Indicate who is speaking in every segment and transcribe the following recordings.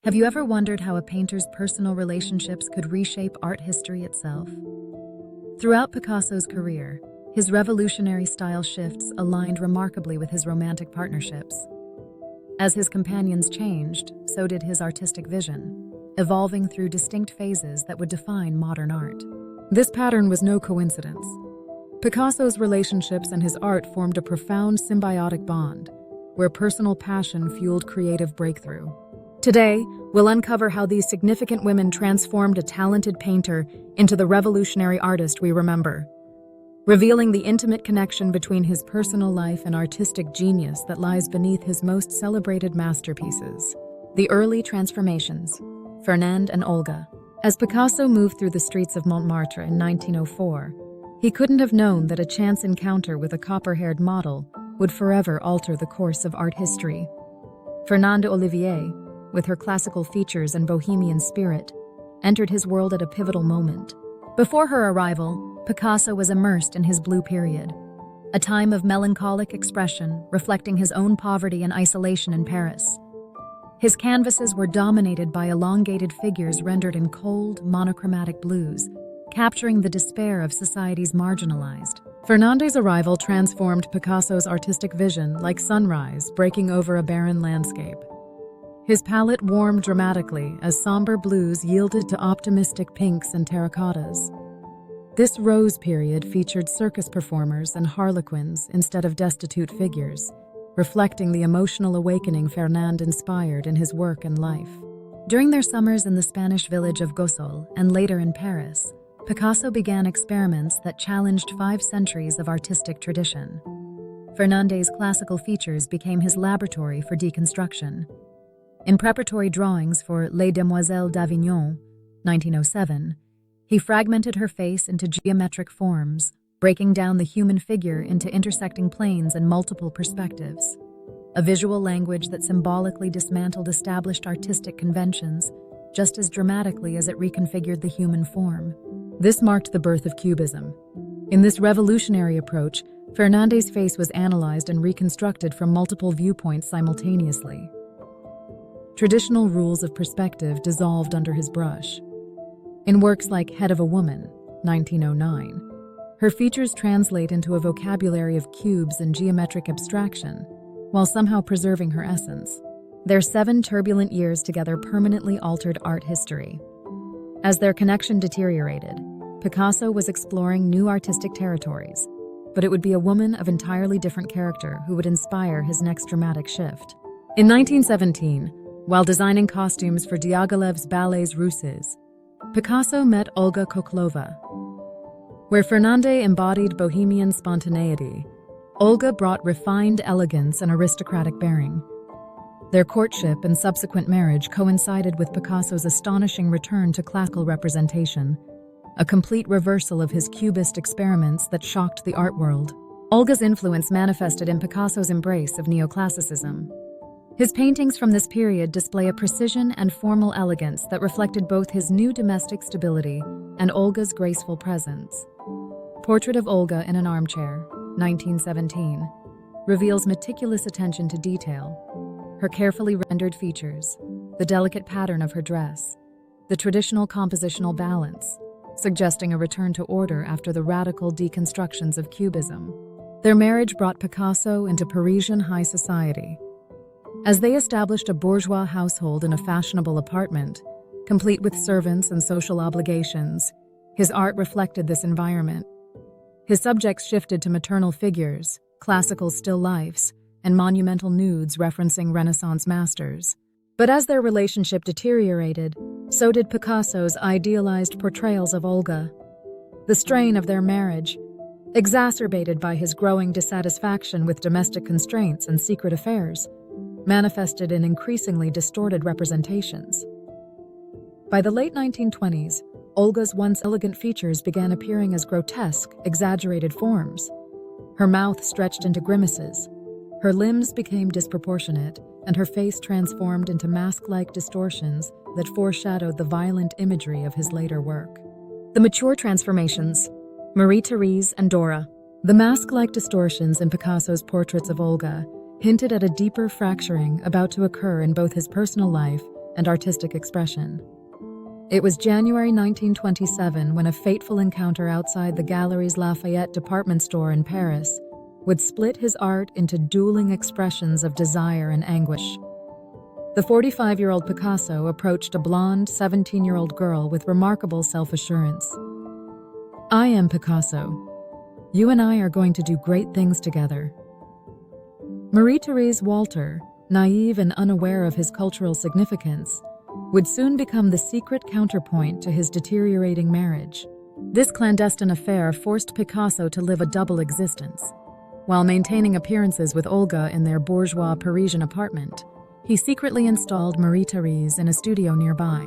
Speaker 1: Have you ever wondered how a painter's personal relationships could reshape art history itself? Throughout Picasso's career, his revolutionary style shifts aligned remarkably with his romantic partnerships. As his companions changed, so did his artistic vision, evolving through distinct phases that would define modern art. This pattern was no coincidence. Picasso's relationships and his art formed a profound symbiotic bond, where personal passion fueled creative breakthrough. Today, we'll uncover how these significant women transformed a talented painter into the revolutionary artist we remember, revealing the intimate connection between his personal life and artistic genius that lies beneath his most celebrated masterpieces. The early transformations. Fernand and Olga. As Picasso moved through the streets of Montmartre in 1904, he couldn't have known that a chance encounter with a copper-haired model would forever alter the course of art history. Fernande Olivier, with her classical features and bohemian spirit, entered his world at a pivotal moment. Before her arrival, Picasso was immersed in his blue period, a time of melancholic expression reflecting his own poverty and isolation in Paris. His canvases were dominated by elongated figures rendered in cold, monochromatic blues, capturing the despair of society's marginalized. Fernande's arrival transformed Picasso's artistic vision like sunrise breaking over a barren landscape. His palette warmed dramatically as somber blues yielded to optimistic pinks and terracottas. This rose period featured circus performers and harlequins instead of destitute figures, reflecting the emotional awakening Fernand inspired in his work and life. During their summers in the Spanish village of Gossol and later in Paris, Picasso began experiments that challenged 5 centuries of artistic tradition. Fernande's classical features became his laboratory for deconstruction. In preparatory drawings for Les Demoiselles d'Avignon, 1907, he fragmented her face into geometric forms, breaking down the human figure into intersecting planes and multiple perspectives. A visual language that symbolically dismantled established artistic conventions, just as dramatically as it reconfigured the human form. This marked the birth of Cubism. In this revolutionary approach, Fernande's face was analyzed and reconstructed from multiple viewpoints simultaneously. Traditional rules of perspective dissolved under his brush. In works like Head of a Woman, 1909, her features translate into a vocabulary of cubes and geometric abstraction, while somehow preserving her essence. Their 7 turbulent years together permanently altered art history. As their connection deteriorated, Picasso was exploring new artistic territories, but it would be a woman of entirely different character who would inspire his next dramatic shift. In 1917, while designing costumes for Diaghilev's ballets Russes, Picasso met Olga Koklova. Where Fernande embodied bohemian spontaneity, Olga brought refined elegance and aristocratic bearing. Their courtship and subsequent marriage coincided with Picasso's astonishing return to classical representation, a complete reversal of his cubist experiments that shocked the art world. Olga's influence manifested in Picasso's embrace of neoclassicism. His paintings from this period display a precision and formal elegance that reflected both his new domestic stability and Olga's graceful presence. Portrait of Olga in an Armchair, 1917, reveals meticulous attention to detail. Her carefully rendered features, the delicate pattern of her dress, the traditional compositional balance, suggesting a return to order after the radical deconstructions of Cubism. Their marriage brought Picasso into Parisian high society. As they established a bourgeois household in a fashionable apartment, complete with servants and social obligations, his art reflected this environment. His subjects shifted to maternal figures, classical still lifes, and monumental nudes referencing Renaissance masters. But as their relationship deteriorated, so did Picasso's idealized portrayals of Olga. The strain of their marriage, exacerbated by his growing dissatisfaction with domestic constraints and secret affairs, manifested in increasingly distorted representations. By the late 1920s, Olga's once elegant features began appearing as grotesque, exaggerated forms. Her mouth stretched into grimaces, her limbs became disproportionate, and her face transformed into mask-like distortions that foreshadowed the violent imagery of his later work. The mature transformations. Marie-Thérèse and Dora. The mask-like distortions in Picasso's portraits of Olga hinted at a deeper fracturing about to occur in both his personal life and artistic expression. It was January 1927 when a fateful encounter outside the Galeries Lafayette department store in Paris would split his art into dueling expressions of desire and anguish. The 45-year-old Picasso approached a blonde, 17-year-old girl with remarkable self-assurance. "I am Picasso. You and I are going to do great things together." Marie-Thérèse Walter, naive and unaware of his cultural significance, would soon become the secret counterpoint to his deteriorating marriage. This clandestine affair forced Picasso to live a double existence. While maintaining appearances with Olga in their bourgeois Parisian apartment, he secretly installed Marie-Thérèse in a studio nearby.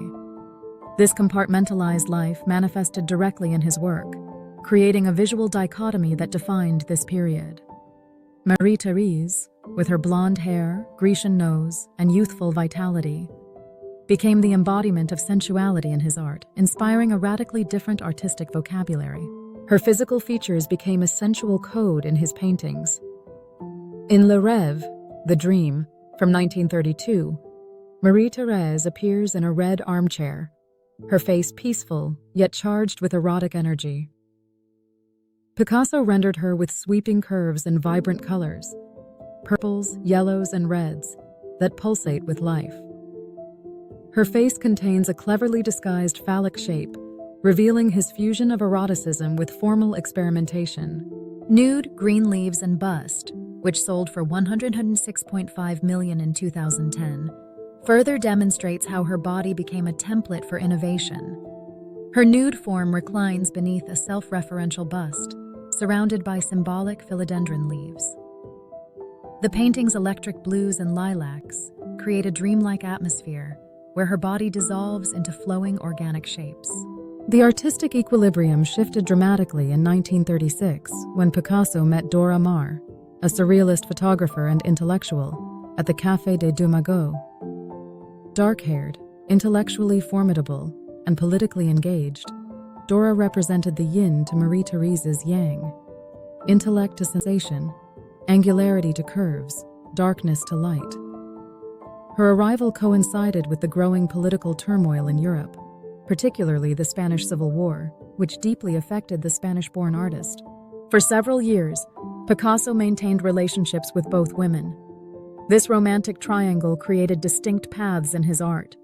Speaker 1: This compartmentalized life manifested directly in his work, creating a visual dichotomy that defined this period. Marie-Thérèse, with her blonde hair, Grecian nose, and youthful vitality, became the embodiment of sensuality in his art, inspiring a radically different artistic vocabulary. Her physical features became a sensual code in his paintings. In Le Rêve, The Dream, from 1932, Marie-Thérèse appears in a red armchair, her face peaceful, yet charged with erotic energy. Picasso rendered her with sweeping curves and vibrant colors, purples, yellows, and reds, that pulsate with life. Her face contains a cleverly disguised phallic shape, revealing his fusion of eroticism with formal experimentation. Nude, Green Leaves and Bust, which sold for $106.5 million in 2010, further demonstrates how her body became a template for innovation. Her nude form reclines beneath a self-referential bust, surrounded by symbolic philodendron leaves. The painting's electric blues and lilacs create a dreamlike atmosphere where her body dissolves into flowing organic shapes. The artistic equilibrium shifted dramatically in 1936 when Picasso met Dora Maar, a surrealist photographer and intellectual, at the Café des Deux Magots. Dark-haired, intellectually formidable, and politically engaged, Dora represented the yin to Marie-Thérèse's yang. Intellect to sensation, angularity to curves, darkness to light. Her arrival coincided with the growing political turmoil in Europe, particularly the Spanish Civil War, which deeply affected the Spanish-born artist. For several years, Picasso maintained relationships with both women. This romantic triangle created distinct paths in his art.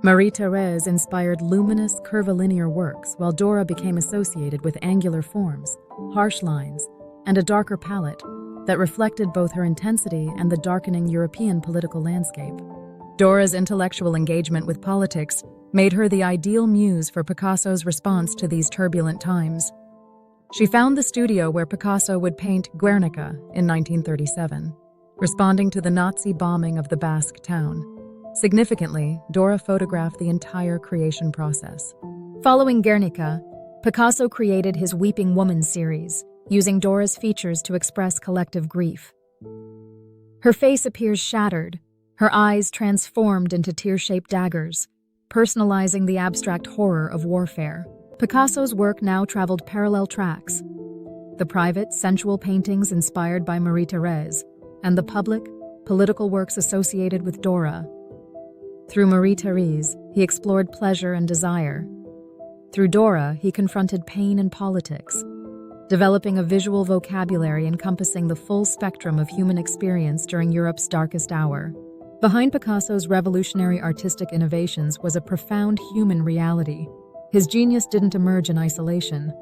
Speaker 1: Marie-Thérèse inspired luminous, curvilinear works, while Dora became associated with angular forms, harsh lines, and a darker palette that reflected both her intensity and the darkening European political landscape. Dora's intellectual engagement with politics made her the ideal muse for Picasso's response to these turbulent times. She found the studio where Picasso would paint Guernica in 1937, responding to the Nazi bombing of the Basque town. Significantly, Dora photographed the entire creation process. Following Guernica, Picasso created his Weeping Woman series, using Dora's features to express collective grief. Her face appears shattered, her eyes transformed into tear-shaped daggers, personalizing the abstract horror of warfare. Picasso's work now traveled parallel tracks: the private, sensual paintings inspired by Marie-Thérèse, and the public, political works associated with Dora. Through Marie-Thérèse, he explored pleasure and desire. Through Dora, he confronted pain and politics, developing a visual vocabulary encompassing the full spectrum of human experience during Europe's darkest hour. Behind Picasso's revolutionary artistic innovations was a profound human reality. His genius didn't emerge in isolation.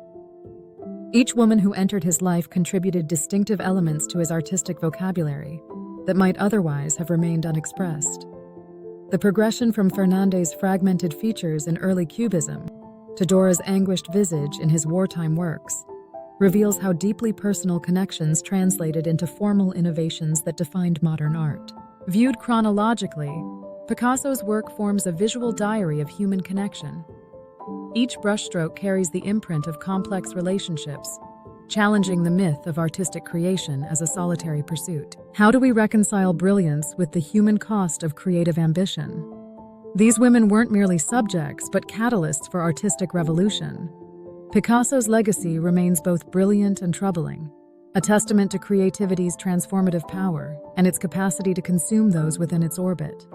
Speaker 1: Each woman who entered his life contributed distinctive elements to his artistic vocabulary that might otherwise have remained unexpressed. The progression from Fernandez's fragmented features in early Cubism to Dora's anguished visage in his wartime works reveals how deeply personal connections translated into formal innovations that defined modern art. Viewed chronologically, Picasso's work forms a visual diary of human connection. Each brushstroke carries the imprint of complex relationships, challenging the myth of artistic creation as a solitary pursuit. How do we reconcile brilliance with the human cost of creative ambition? These women weren't merely subjects, but catalysts for artistic revolution. Picasso's legacy remains both brilliant and troubling, a testament to creativity's transformative power and its capacity to consume those within its orbit.